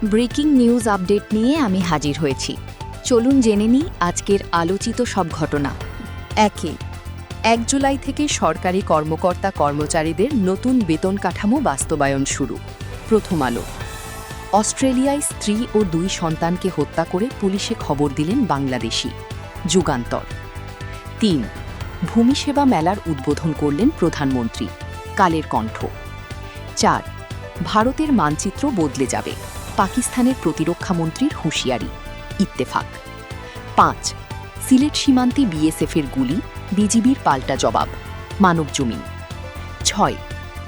Breaking news update নিয়ে আমি হাজির হয়েছি। চলুন জেনে নিই আজকের আলোচিত সব ঘটনা। 1 জুলাই থেকে সরকারি কর্মকর্তা কর্মচারীদের নতুন বেতন কাঠামো বাস্তবায়ন শুরু। প্রথম আলো। অস্ট্রেলিয়ায় স্ত্রী ও 2 সন্তানকে হত্যা করে পুলিশে খবর দিলেন বাংলাদেশি। যুগান্তর। 3 ভূমি সেবা মেলার উদ্বোধন করলেন প্রধানমন্ত্রী। কালের কণ্ঠ। 4 ভারতের মানচিত্র বদলে যাবে, পাকিস্তানের প্রতিরক্ষামন্ত্রীর হুঁশিয়ারি। ইত্তেফাক। 5 সিলেট সীমান্তে বিএসএফের গুলি, বিজিবির পাল্টা জবাব। মানবজমিন। 6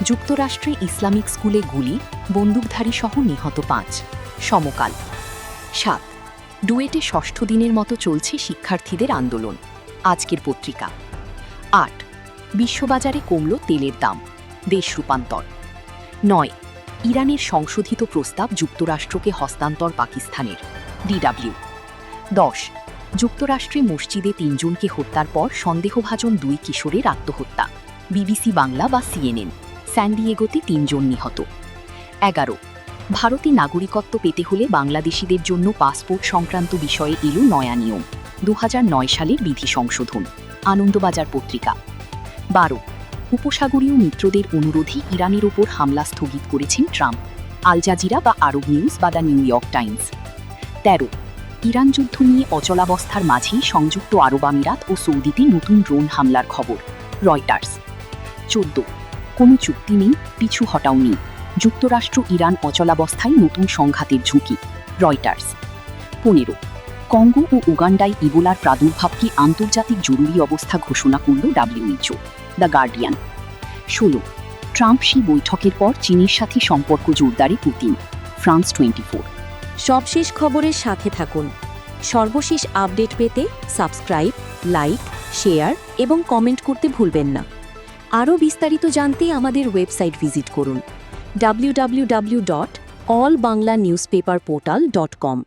যুক্তরাষ্ট্রে ইসলামিক স্কুলে গুলি, বন্দুকধারী সহ নিহত 5। সমকাল। 7 ডুয়েটে ষষ্ঠ দিনের মতো চলছে শিক্ষার্থীদের আন্দোলন। আজকের পত্রিকা। 8 বিশ্ববাজারে কমল তেলের দাম, দেশ রূপান্তর। 9 ইরানের সংশোধিত প্রস্তাব যুক্তরাষ্ট্রকে হস্তান্তর পাকিস্তানের। ডিডব্লিউ। 10 যুক্তরাষ্ট্রে মসজিদে 3 জনকে হত্যার পর সন্দেহভাজন 2 কিশোরের আত্মহত্যা, বিবিসি বাংলা বা সিএনএন। স্যান্ডিয়েগোতে 3 জন নিহত। 11 ভারতে নাগরিকত্ব পেতে হলে বাংলাদেশিদের জন্য পাসপোর্ট সংক্রান্ত বিষয়ে এলো নয়া নিয়ম, 2009 সালের বিধি সংশোধন। আনন্দবাজার পত্রিকা। 12 উপসাগরীয় মিত্রদের অনুরোধে ইরানের ওপর হামলা স্থগিত করেছেন ট্রাম্প। আল জাজিরা বা আরব নিউজ বা the new York Times. 13 Iran যুদ্ধ নিয়ে অচলাবস্থার মাঝেই সংযুক্ত আরব আমিরাত ও সৌদিতে নতুন ড্রোন হামলার খবর, রয়টার্স। 14 কোনো চুক্তি নেই, পিছু হটাও নেই, যুক্তরাষ্ট্র ইরান অচলাবস্থায় নতুন সংঘাতের ঝুঁকি, রয়টার্স। 15 কঙ্গো ও উগান্ডায় ইবোলার প্রাদুর্ভাবকে আন্তর্জাতিক জরুরি অবস্থা ঘোষণা করল WHO, দ্য গার্ডিয়ান। 16 ট্রাম্প সেই বৈঠকের পর চীনের সাথে সম্পর্ক জোরদারে পুতিন, ফ্রান্স 24। সবশেষ খবরের সাথে থাকুন। সর্বশেষ আপডেট পেতে সাবস্ক্রাইব, লাইক, শেয়ার এবং কমেন্ট করতে ভুলবেন না। আরও বিস্তারিত জানতে আমাদের ওয়েবসাইট ভিজিট করুন www.allbanglanewspaperportal.com।